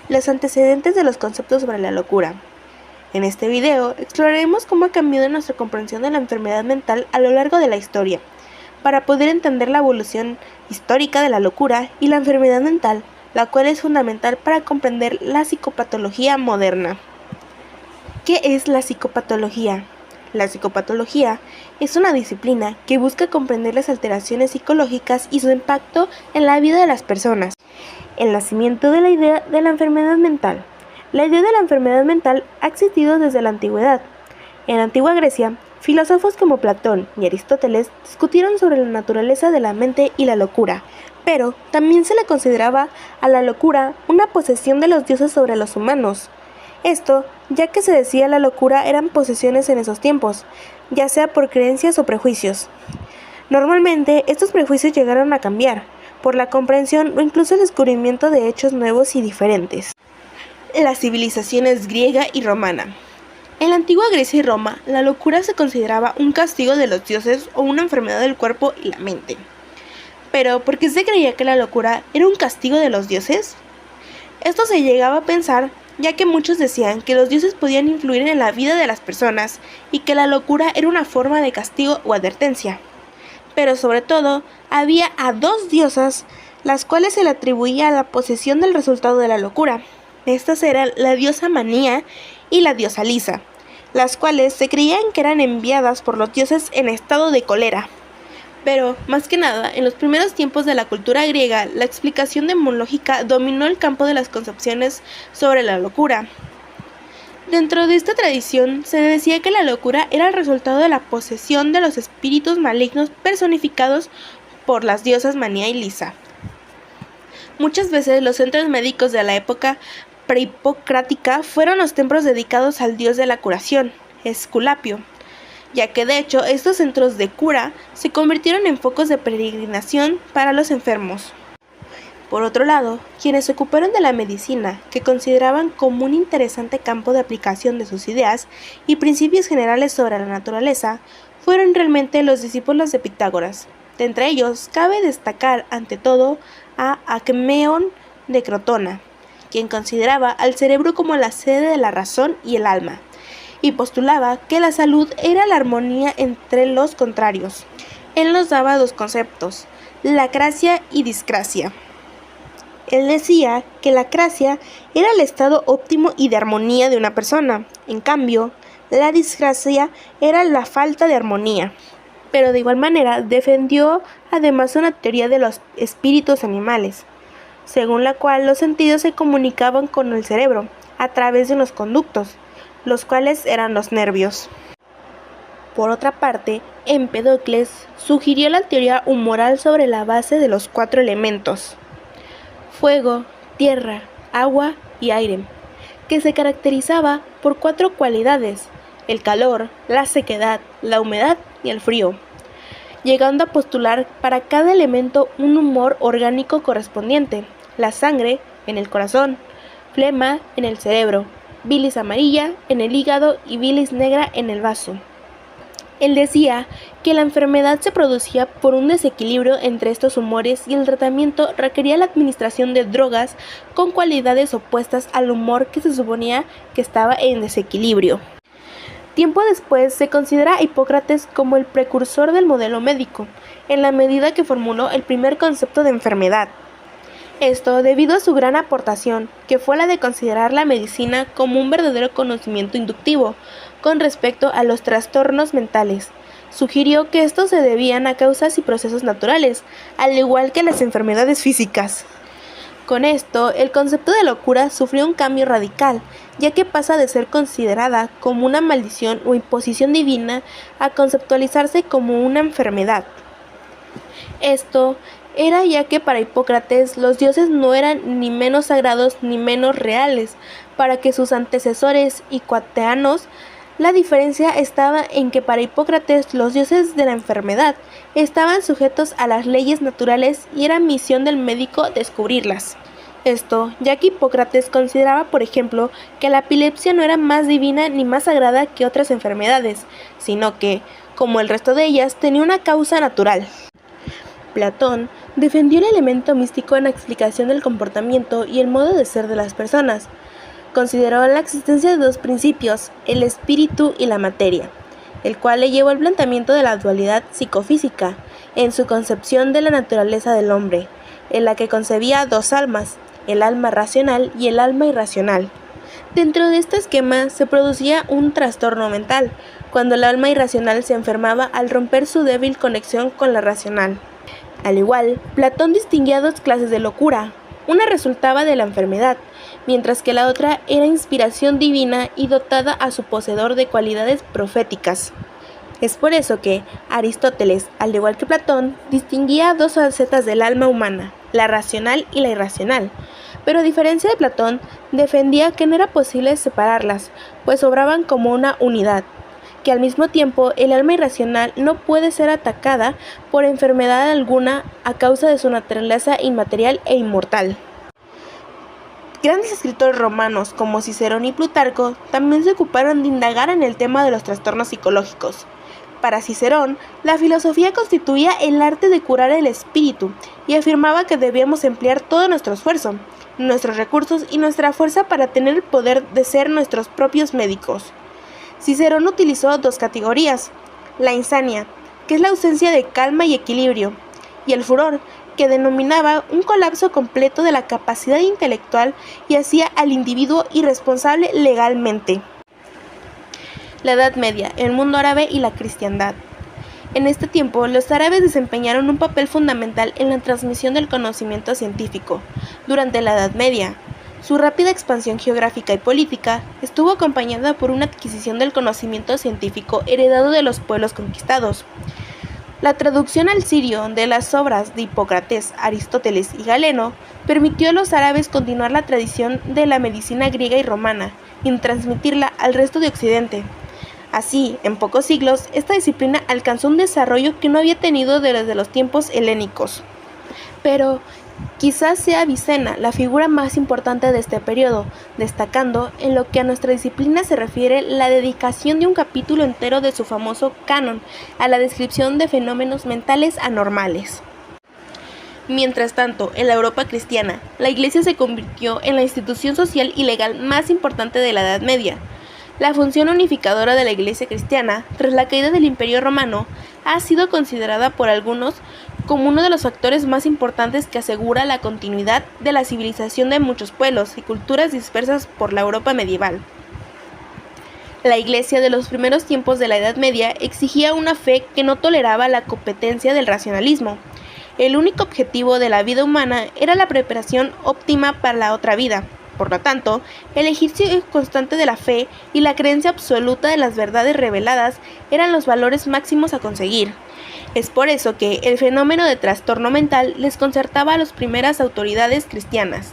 los antecedentes de los conceptos sobre la locura. En este video exploraremos cómo ha cambiado nuestra comprensión de la enfermedad mental a lo largo de la historia, para poder entender la evolución histórica de la locura y la enfermedad mental, la cual es fundamental para comprender la psicopatología moderna. ¿Qué es la psicopatología? La psicopatología es una disciplina que busca comprender las alteraciones psicológicas y su impacto en la vida de las personas. El nacimiento de la idea de la enfermedad mental. La idea de la enfermedad mental ha existido desde la antigüedad. En la antigua Grecia, filósofos como Platón y Aristóteles discutieron sobre la naturaleza de la mente y la locura, pero también se le consideraba a la locura una posesión de los dioses sobre los humanos. Esto, ya que se decía la locura eran posesiones en esos tiempos, ya sea por creencias o prejuicios. Normalmente, estos prejuicios llegaron a cambiar, por la comprensión o incluso el descubrimiento de hechos nuevos y diferentes. Las civilizaciones griega y romana. En la antigua Grecia y Roma, la locura se consideraba un castigo de los dioses o una enfermedad del cuerpo y la mente. Pero, ¿por qué se creía que la locura era un castigo de los dioses? Esto se llegaba a pensar ya que muchos decían que los dioses podían influir en la vida de las personas y que la locura era una forma de castigo o advertencia. Pero sobre todo, había a dos diosas, las cuales se le atribuía la posesión del resultado de la locura. Estas eran la diosa Manía y la diosa Lisa, las cuales se creían que eran enviadas por los dioses en estado de cólera. Pero, más que nada, en los primeros tiempos de la cultura griega, la explicación demológica dominó el campo de las concepciones sobre la locura. Dentro de esta tradición, se decía que la locura era el resultado de la posesión de los espíritus malignos personificados por las diosas Manía y Lisa. Muchas veces los centros médicos de la época prehipocrática fueron los templos dedicados al dios de la curación, Esculapio, ya que de hecho estos centros de cura se convirtieron en focos de peregrinación para los enfermos. Por otro lado, quienes se ocuparon de la medicina, que consideraban como un interesante campo de aplicación de sus ideas y principios generales sobre la naturaleza, fueron realmente los discípulos de Pitágoras. De entre ellos, cabe destacar ante todo a Acmeón de Crotona, quien consideraba al cerebro como la sede de la razón y el alma, y postulaba que la salud era la armonía entre los contrarios. Él nos daba dos conceptos, la cracia y discracia. Él decía que la cracia era el estado óptimo y de armonía de una persona, en cambio, la discracia era la falta de armonía. Pero de igual manera defendió además una teoría de los espíritus animales, según la cual los sentidos se comunicaban con el cerebro a través de unos conductos, los cuales eran los nervios. Por otra parte, Empedocles sugirió la teoría humoral sobre la base de los 4 elementos: fuego, tierra, agua y aire, que se caracterizaba por 4 cualidades: el calor, la sequedad, la humedad y el frío, llegando a postular para cada elemento un humor orgánico correspondiente: la sangre en el corazón, flema en el cerebro, bilis amarilla en el hígado y bilis negra en el vaso. Él decía que la enfermedad se producía por un desequilibrio entre estos humores y el tratamiento requería la administración de drogas con cualidades opuestas al humor que se suponía que estaba en desequilibrio. Tiempo después se considera a Hipócrates como el precursor del modelo médico, en la medida que formuló el primer concepto de enfermedad. Esto debido a su gran aportación, que fue la de considerar la medicina como un verdadero conocimiento inductivo con respecto a los trastornos mentales. Sugirió que estos se debían a causas y procesos naturales, al igual que las enfermedades físicas. Con esto, el concepto de locura sufrió un cambio radical, ya que pasa de ser considerada como una maldición o imposición divina a conceptualizarse como una enfermedad. Esto era ya que para Hipócrates los dioses no eran ni menos sagrados ni menos reales. Para que sus antecesores y coetáneos, la diferencia estaba en que para Hipócrates los dioses de la enfermedad estaban sujetos a las leyes naturales y era misión del médico descubrirlas. Esto, ya que Hipócrates consideraba, por ejemplo, que la epilepsia no era más divina ni más sagrada que otras enfermedades, sino que, como el resto de ellas, tenía una causa natural. Platón defendió el elemento místico en la explicación del comportamiento y el modo de ser de las personas. Consideró la existencia de dos principios, el espíritu y la materia, el cual le llevó al planteamiento de la dualidad psicofísica en su concepción de la naturaleza del hombre, en la que concebía dos almas, el alma racional y el alma irracional. Dentro de este esquema se producía un trastorno mental, cuando el alma irracional se enfermaba al romper su débil conexión con la racional. Al igual, Platón distinguía dos clases de locura. Una resultaba de la enfermedad, mientras que la otra era inspiración divina y dotada a su poseedor de cualidades proféticas. Es por eso que Aristóteles, al igual que Platón, distinguía dos facetas del alma humana, la racional y la irracional, pero a diferencia de Platón, defendía que no era posible separarlas, pues obraban como una unidad, que al mismo tiempo el alma irracional no puede ser atacada por enfermedad alguna a causa de su naturaleza inmaterial e inmortal. Grandes escritores romanos como Cicerón y Plutarco también se ocuparon de indagar en el tema de los trastornos psicológicos. Para Cicerón, la filosofía constituía el arte de curar el espíritu y afirmaba que debíamos emplear todo nuestro esfuerzo, nuestros recursos y nuestra fuerza para tener el poder de ser nuestros propios médicos. Cicerón utilizó dos categorías, la insania, que es la ausencia de calma y equilibrio, y el furor, que denominaba un colapso completo de la capacidad intelectual y hacía al individuo irresponsable legalmente. La Edad Media, el mundo árabe y la cristiandad. En este tiempo, los árabes desempeñaron un papel fundamental en la transmisión del conocimiento científico. Durante la Edad Media, su rápida expansión geográfica y política estuvo acompañada por una adquisición del conocimiento científico heredado de los pueblos conquistados. La traducción al sirio de las obras de Hipócrates, Aristóteles y Galeno permitió a los árabes continuar la tradición de la medicina griega y romana y transmitirla al resto de Occidente. Así, en pocos siglos, esta disciplina alcanzó un desarrollo que no había tenido desde los tiempos helénicos. Pero quizás sea Avicena la figura más importante de este periodo, destacando en lo que a nuestra disciplina se refiere la dedicación de un capítulo entero de su famoso canon a la descripción de fenómenos mentales anormales. Mientras tanto, en la Europa cristiana, la Iglesia se convirtió en la institución social y legal más importante de la Edad Media. La función unificadora de la Iglesia cristiana, tras la caída del Imperio Romano, ha sido considerada por algunos como uno de los factores más importantes que asegura la continuidad de la civilización de muchos pueblos y culturas dispersas por la Europa medieval. La Iglesia de los primeros tiempos de la Edad Media exigía una fe que no toleraba la competencia del racionalismo. El único objetivo de la vida humana era la preparación óptima para la otra vida. Por lo tanto, el ejercicio constante de la fe y la creencia absoluta de las verdades reveladas eran los valores máximos a conseguir. Es por eso que el fenómeno de trastorno mental desconcertaba a las primeras autoridades cristianas.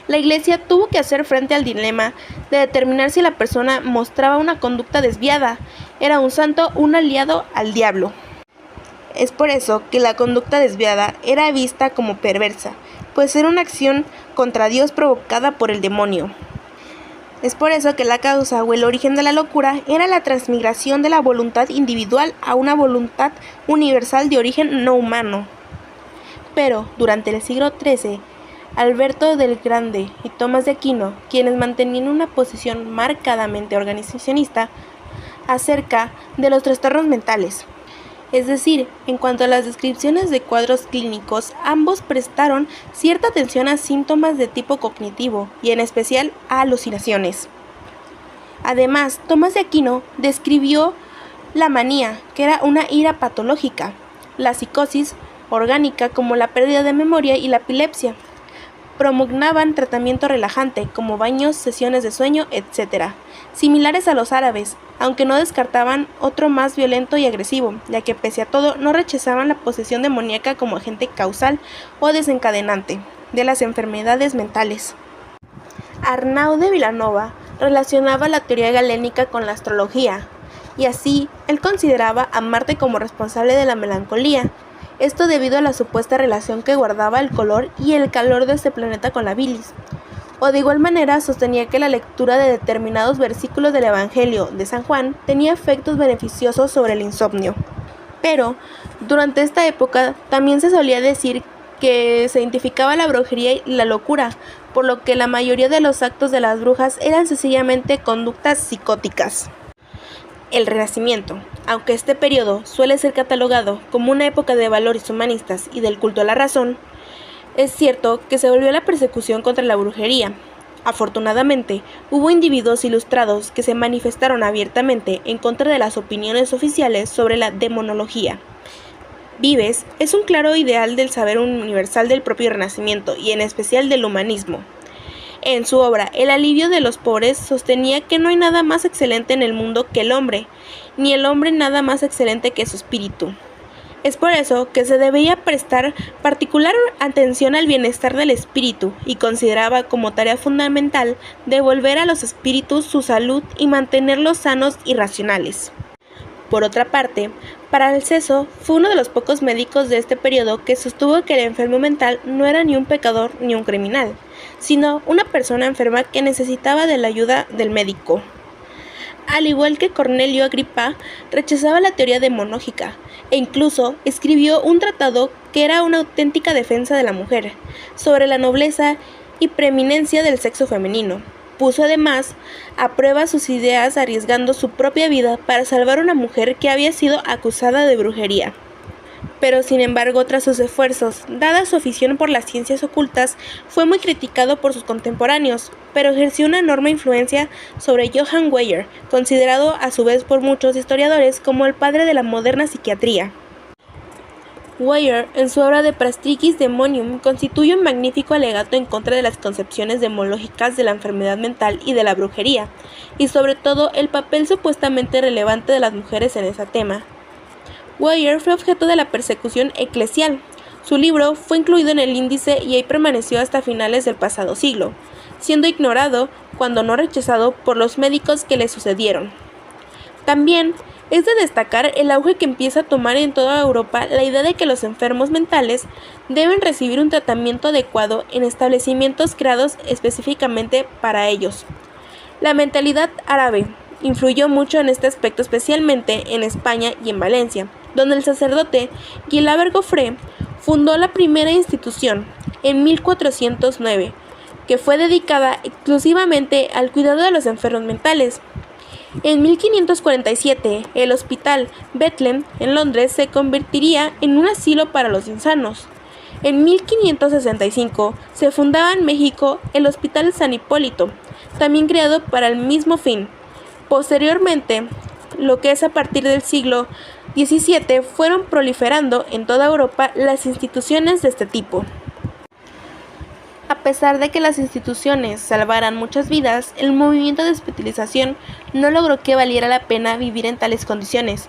La Iglesia tuvo que hacer frente al dilema de determinar si la persona mostraba una conducta desviada, era un santo o un aliado al diablo. Es por eso que la conducta desviada era vista como perversa, pues era una acción contra Dios provocada por el demonio. Es por eso que la causa o el origen de la locura era la transmigración de la voluntad individual a una voluntad universal de origen no humano. Pero, durante el siglo XIII, Alberto del Grande y Tomás de Aquino, quienes mantenían una posición marcadamente organizacionista acerca de los trastornos mentales, es decir, en cuanto a las descripciones de cuadros clínicos, ambos prestaron cierta atención a síntomas de tipo cognitivo y en especial a alucinaciones. Además, Tomás de Aquino describió la manía, que era una ira patológica, la psicosis orgánica como la pérdida de memoria y la epilepsia. Promulgaban tratamiento relajante como baños, sesiones de sueño, etc., similares a los árabes, aunque no descartaban otro más violento y agresivo, ya que pese a todo no rechazaban la posesión demoníaca como agente causal o desencadenante de las enfermedades mentales. Arnau de Vilanova relacionaba la teoría galénica con la astrología, y así él consideraba a Marte como responsable de la melancolía, esto debido a la supuesta relación que guardaba el color y el calor de este planeta con la bilis. O de igual manera sostenía que la lectura de determinados versículos del Evangelio de San Juan tenía efectos beneficiosos sobre el insomnio. Pero Durante esta época también se solía decir que se identificaba la brujería y la locura, por lo que la mayoría de los actos de las brujas eran sencillamente conductas psicóticas. El Renacimiento, aunque este periodo suele ser catalogado como una época de valores humanistas y del culto a la razón, es cierto que se volvió la persecución contra la brujería. Afortunadamente, hubo individuos ilustrados que se manifestaron abiertamente en contra de las opiniones oficiales sobre la demonología. Vives es un claro ideal del saber universal del propio Renacimiento y en especial del humanismo. En su obra El alivio de los pobres sostenía que no hay nada más excelente en el mundo que el hombre, ni el hombre nada más excelente que su espíritu. Es por eso que se debía prestar particular atención al bienestar del espíritu y consideraba como tarea fundamental devolver a los espíritus su salud y mantenerlos sanos y racionales. Por otra parte, Paracelso fue uno de los pocos médicos de este periodo que sostuvo que el enfermo mental no era ni un pecador ni un criminal, sino una persona enferma que necesitaba de la ayuda del médico. Al igual que Cornelio Agripa, rechazaba la teoría demonológica e incluso escribió un tratado que era una auténtica defensa de la mujer, sobre la nobleza y preeminencia del sexo femenino. Puso además a prueba sus ideas arriesgando su propia vida para salvar a una mujer que había sido acusada de brujería. Pero sin embargo, tras sus esfuerzos, dada su afición por las ciencias ocultas, fue muy criticado por sus contemporáneos, pero ejerció una enorme influencia sobre Johann Weyer, considerado a su vez por muchos historiadores como el padre de la moderna psiquiatría. Weyer, en su obra De Praxis Demonium, constituye un magnífico alegato en contra de las concepciones demonológicas de la enfermedad mental y de la brujería, y sobre todo el papel supuestamente relevante de las mujeres en ese tema. Weyer fue objeto de la persecución eclesial. Su libro fue incluido en el índice y ahí permaneció hasta finales del pasado siglo, siendo ignorado, cuando no rechazado, por los médicos que le sucedieron. También es de destacar el auge que empieza a tomar en toda Europa la idea de que los enfermos mentales deben recibir un tratamiento adecuado en establecimientos creados específicamente para ellos. La mentalidad árabe influyó mucho en este aspecto, especialmente en España y en Valencia, donde el sacerdote Guilaber Gofré fundó la primera institución en 1409, que fue dedicada exclusivamente al cuidado de los enfermos mentales. En 1547, el Hospital Bethlehem en Londres se convertiría en un asilo para los insanos. En 1565 se fundaba en México el Hospital San Hipólito, también creado para el mismo fin. Posteriormente, lo que es a partir del siglo XVII, fueron proliferando en toda Europa las instituciones de este tipo. A pesar de que las instituciones salvaran muchas vidas, el movimiento de especialización no logró que valiera la pena vivir en tales condiciones,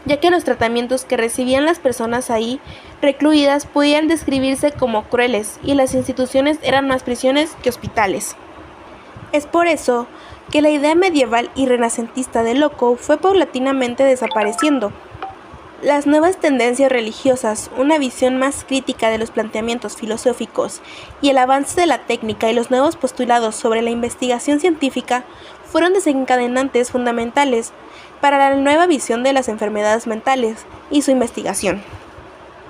ya que los tratamientos que recibían las personas ahí recluidas podían describirse como crueles y las instituciones eran más prisiones que hospitales. Es por eso que la idea medieval y renacentista de loco fue paulatinamente desapareciendo. Las nuevas tendencias religiosas, una visión más crítica de los planteamientos filosóficos y el avance de la técnica y los nuevos postulados sobre la investigación científica fueron desencadenantes fundamentales para la nueva visión de las enfermedades mentales y su investigación.